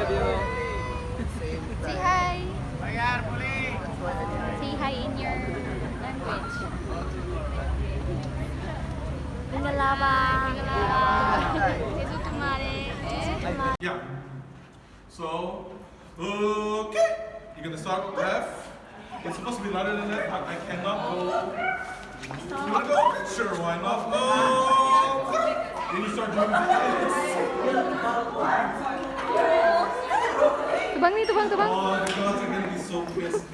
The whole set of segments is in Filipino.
Say hi. Say hi in your language. Mingalaba. Eso tumare. Yeah. So, okay. You're gonna start with F. It's supposed to be louder than that, but I cannot go. You wanna go? Sure, why not? Okay. Then you start doing this. Tubang ni, tubang. Oh, the girls are gonna be so pissed.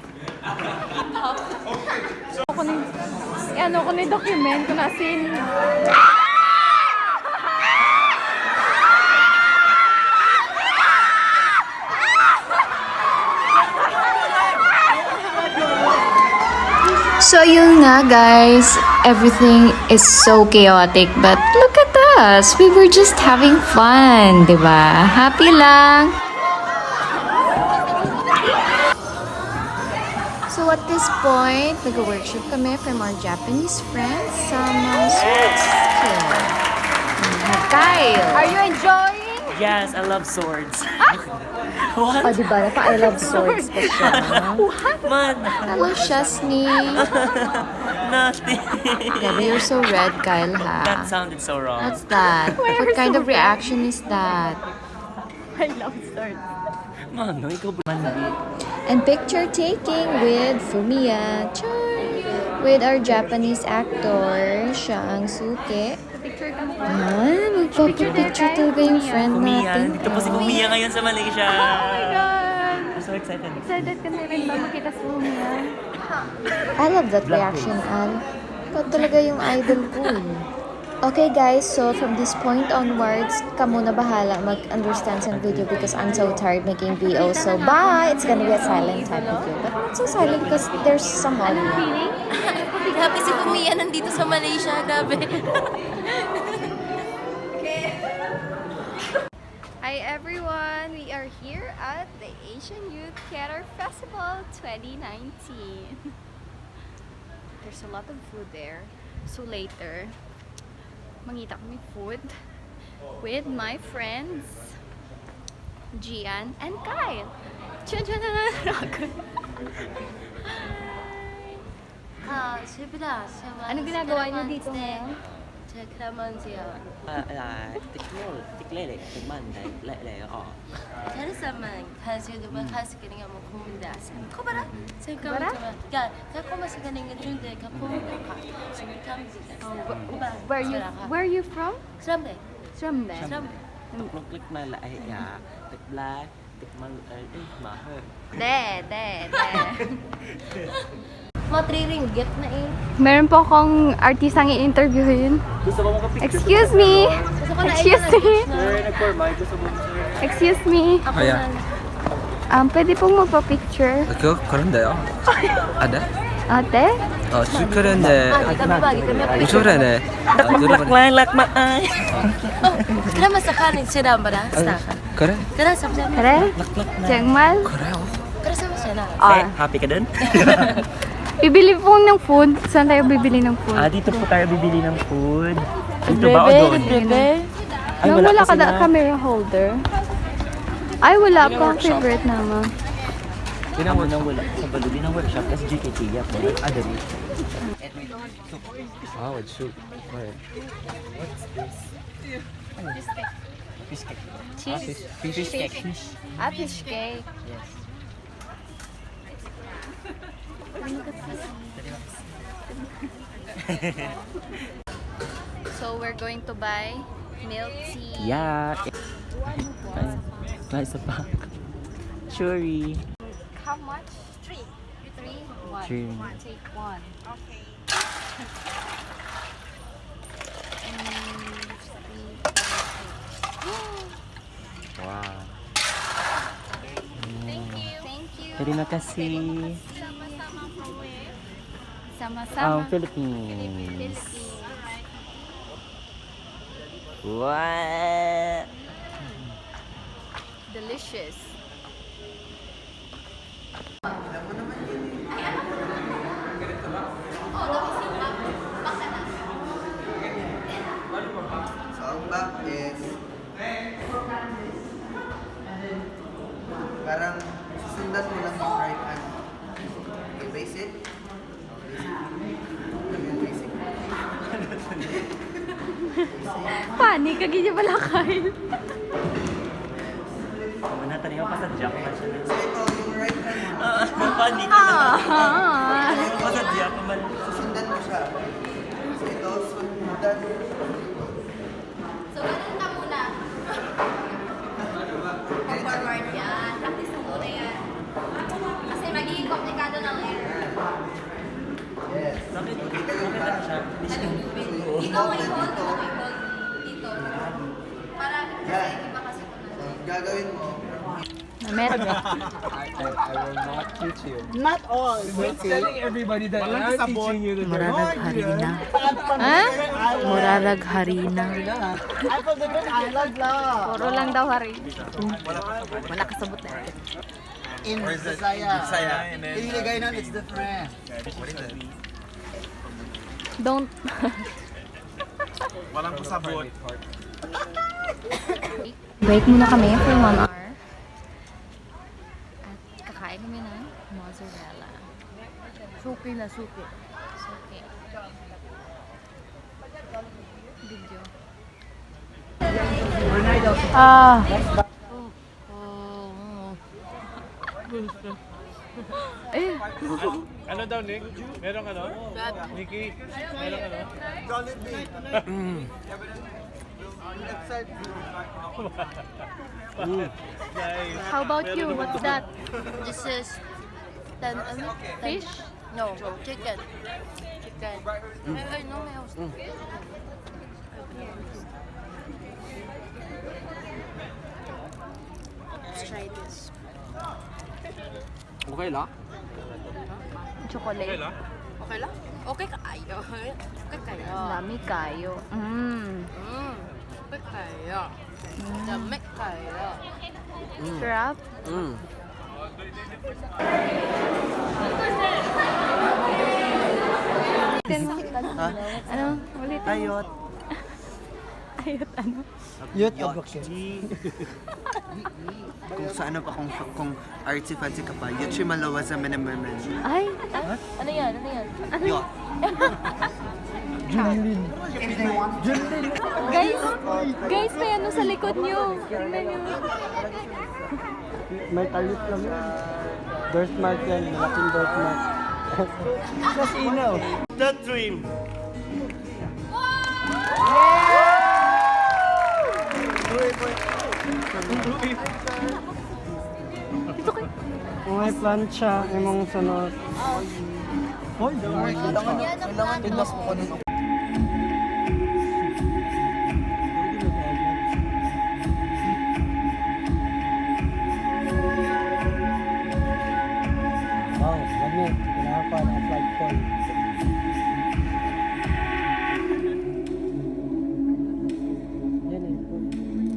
Okay. So, Ano ko ni document ko na sin. So yun nga guys, everything is so chaotic but look at us, we were just having fun, di ba? Happy lang! So at this point, nag-workshop kami from our Japanese friends sa mga swords skill. Kyle! Are you enjoying? Yes, I love swords. O diba, I love swords pa siya. Man, Hello, Shasni! nothing. Grabe, you're so red, Kyle, ha? That sounded so wrong. What's that? What kind of reaction is that? I love swords. Mano, ikaw ba mandi? And picture taking with Fumiya, char, with our Japanese actor, siya ang suki. Picture ka mo. Magpapapicture talaga yung friend Kumiya. natin. Dito po si Kumiya ngayon sa Malaysia. Oh my God! I'm so excited. Excited ka na rin ba makita si Lumia? I love that reaction, Al. Ikaw talaga yung idol ko. Okay guys, so from this point onwards, ka muna bahala mag-understand sa video because I'm so tired making VO. So bye! It's gonna be a silent type video. But not so silent because there's some audio. Feeling? Happy si Fumiya nandito sa Malaysia. Grabe. Hi everyone! We are here at the Asian Youth Theater Festival 2019. There's a lot of food there. So later, mangita kami food with my friends Gian and Kyle. Siyempre, Anong ginagawa niyo dito ngayon? Tiklele, tigmanday, lele, oh. Tarasaman, kasi diba kasi kanya mo kumundasan. Kubara? Sa Kubara? kamera. Ga, kako mas kanya junde ka kumunda ka. Sige kami. Where are you from? Sramde. Sramde. Sramde. Tiklik na la ay ya, tikla, tikman ay mahal. De. Mga 3 ringgit na eh. Meron po akong artistang i-interviewin. Gusto mo makapicture? Excuse me! Gusto ko na Excuse me! Nag-formal, gusto mo Excuse me! Ako Ayan. na. Pwede pong magpa-picture. 그런데요? ada? Ate? 슈크랜데 Bagi kami. 우초래네 lakma ay. Oh, kaya masakanin siya ba na? Staka. 그래? Kaya sa mga. Kare? Jengmal? 그래요 Kaya sa mga na. Happy ka dun? Bibili po ng food. Saan tayo bibili ng food? Dito po tayo bibili ng food. Dito ba o doon? Ay, Nang wala ka kasi na camera holder. Ay, wala pa ang favorite naman. Nang wala. Sa Balubi ng workshop, kasi GKT yan po. Adari. 아 슈 Fish cake. Cheese. Fish cake. Fish cake. Yes. So, we're going to buy milk tea. Yeah. Nice pa. Churi. How much? 3. 1. Three. Take 1. Okay. Wow. Thank you. Terima kasih. Sama-sama. Philippines. What? Delicious. So, ang back is Parang susundan mo lang yung right hand. Okay, basic. Basic. Panik, kagin niya pala Kyle. Manataniyo pa sa jack man siya. So ito, yung right hand mo. Panik ka na. Ah. Pa sa jack man. Susundan mo siya. So ito, sundan. So, ganun ka muna. Pag-forward yan. Practice mo muna yan. Kasi magiging komplikado na later. Yes. Bakit? Bakit ano siya? Dito mo i-hold. Dito mo i-hold. Dito. Para kasi iba kasi kung So, ano. gagawin mo. Met. I will not teach you. Not all. I'm telling everybody that I'm teaching you to do. Murarag harina. Ha? Murarag harina. I from different island lang. Puro lang daw hari. Wala kasabot na. In Bisaya. Iligay nun, it's different. Don't. Walang pasabot. Break muna kami for 1 hour. At kakain kami ng mozzarella. Suki na suki. Suki. Video. Ah. Eh, Ano daw, Nick? Merong ano? Nikki? Merong ano? Nice. how about you? What's that? This is Fish? No, chicken. Chicken. I know my house. Let's try this. Okay lang? Chocolate. Okay lang? Okay lang? Okay kayo. Okay kayo. Dami kayo. Okay kayo. Dami kayo. Sarap. Ano? Ulit. Ayot. Ayot ano? Youth Kung sa ano pa, kung artsy fancy ka pa, yun siya malawas sa menememen. Ay! Ano yan? Ano yan? Yun. Guys! Guys, may ano sa likod nyo. Tingnan nyo. May talit lang yan. Birthmark yan. Malaking birthmark. Just inaw. The dream. Kung may plancha, imong sunod. Hoy, Kailangan ilas mo kanina. wow, lamig. Kailangan pa ng flag pole. Yan eh.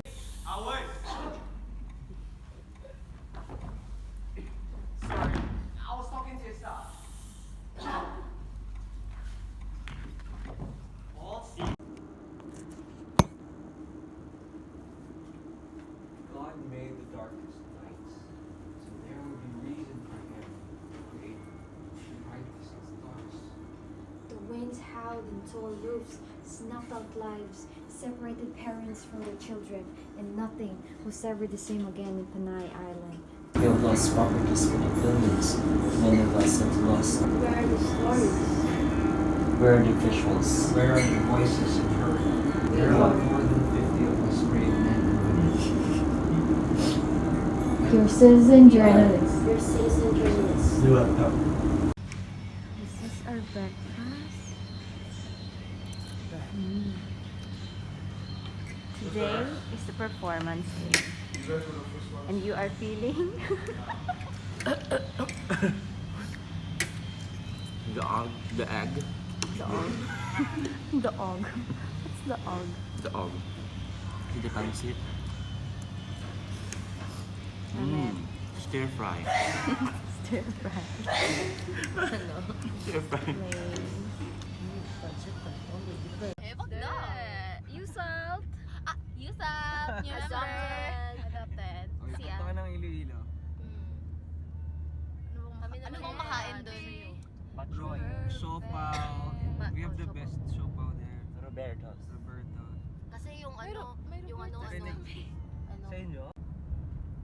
God made the darkest nights, so there would be reason for him to create the brightest stars. The winds howled and tore roofs, snuffed out lives, separated parents from their children, and nothing was ever the same again in Panay Island. We have lost properties full of buildings. Many of us have lost. Where are the stories? Where are the visuals? Where are the voices you heard? There are more than 50 of us brave men and women. Your citizen journalists. Your citizen journalists. This is our breakfast. Today is the performance day. And you are feeling? The egg. The og. The og. What's the og? The egg. Hindi pansit. Stir fry. Stir fry. Stir fry. Ebok na. You salt. You sub. You Adopted. Adopted. Siya. Ito ka ng Iloilo. Siopaw. We have the best siopaw there. Roberto's. Kasi yung ano, Sa inyo?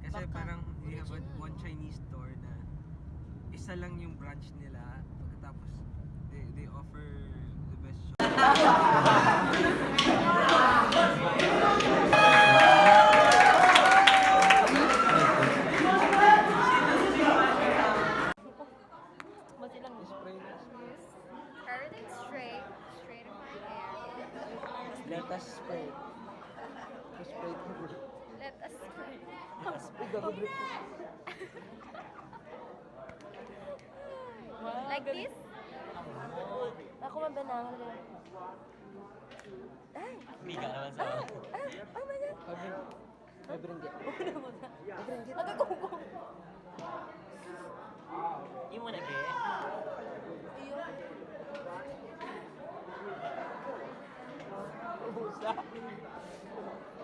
Kasi parang we have one Chinese store na isa lang yung branch nila. Pagkatapos they offer the best Everything's straight in my hair. Let us spray. Spray ko. Let us spray. Spray ka bro. Like this? ako mabanangan din. Ay! Biga naman sa Oh my God! Pabringgi. Nagkakungkong. Yung muna ke.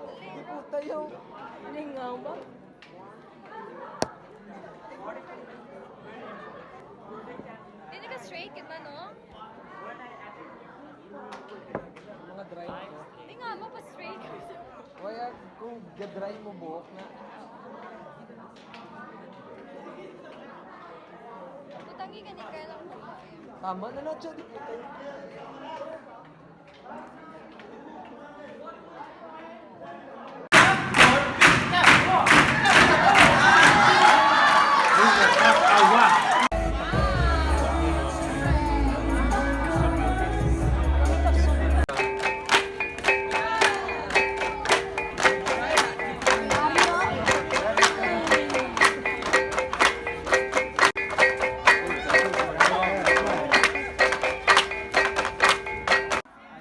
Hindi puta yung Lingaw ba? Hindi ka straight, kid man, no? mga dry ko. Hindi nga mo pa straight. Kaya kung gadry mo buhok na, Tutangi ka ni kaya lang mo. tama na na siya. Di puta.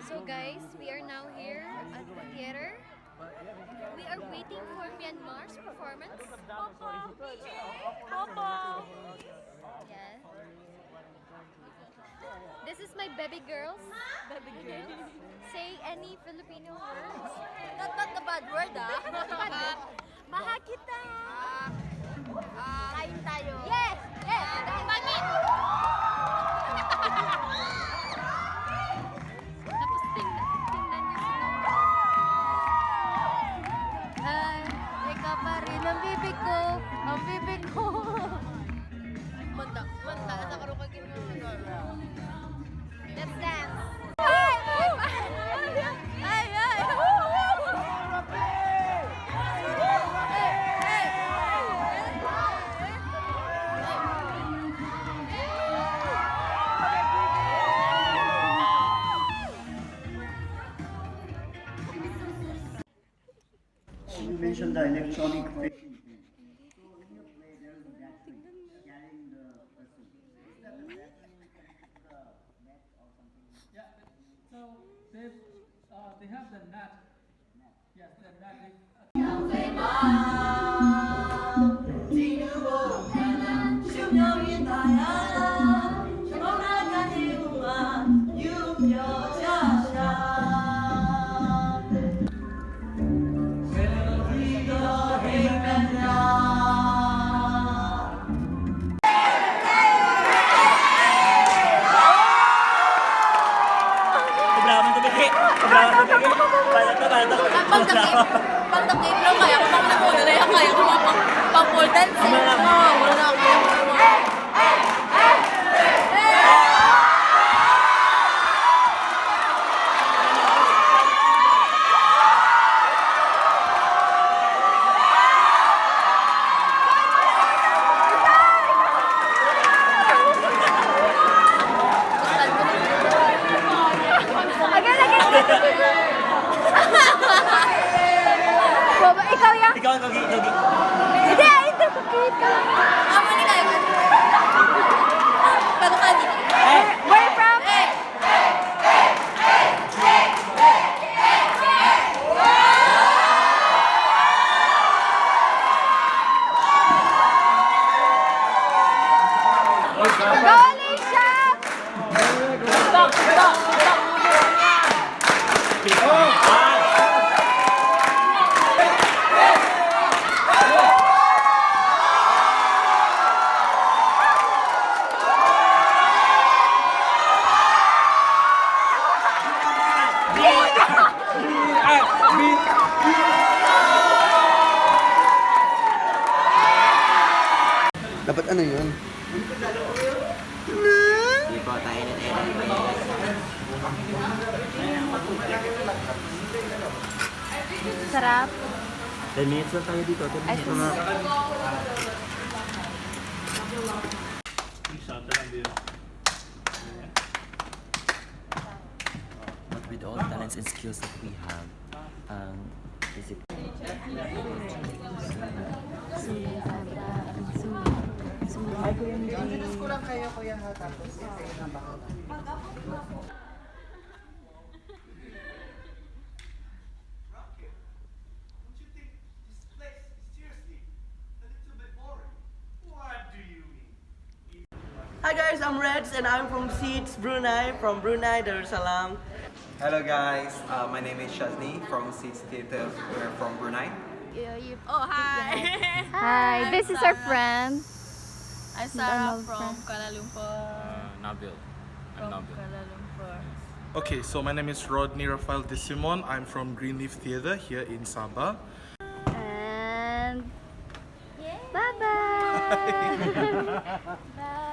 So guys, we are now here at the theater. We are waiting for Myanmar's performance. Papa! Papa! Yes. This is my baby girls. Baby girls. Say any Filipino words. Not the bad word, Mahal kita! Kain tayo. Yes! Yes! Pangit! Tapos tingnan niyo sila. Ay, ikaw pa rin ang bibig ko. Ang bibig ko. Manda, nasa karong Let's dance. Ay! Ay! Ay! You mentioned the electronic fishing thing. So when you play, there is that thing, carrying the person. Is that the net? The net or something? Yeah, so they have the net. Yes, the net. Sobraman to bigay. Sobraman to bigay. Paano to? Pag nag-game lang, kaya ko bang nakuha na yan, kaya ko pang pole dance. Wala na ako. Baba, ikaw yan? Ikaw, Gogi. Hindi, ito, kakit ka lang. Amo ni kayo. Bago ka dito. Where you from? Goalie siya! Dapat ano yun? Hindi po tayo na Sarap. 10 minutes na tayo dito. 10 minutes na. But with all talents and skills that we have, is it Hi guys, I'm Reds and I'm from Seeds Brunei, Darussalam. Hello guys, my name is Shazni from Seeds Theatre. We're from Brunei. Oh, hi. Hi, this is our friend. I'm Sarah from Kuala Lumpur. Nabil. From Kuala Lumpur. Okay, so my name is Rodney Rafael De Simon. I'm from Greenleaf Theatre here in Sabah. And bye-bye. Bye.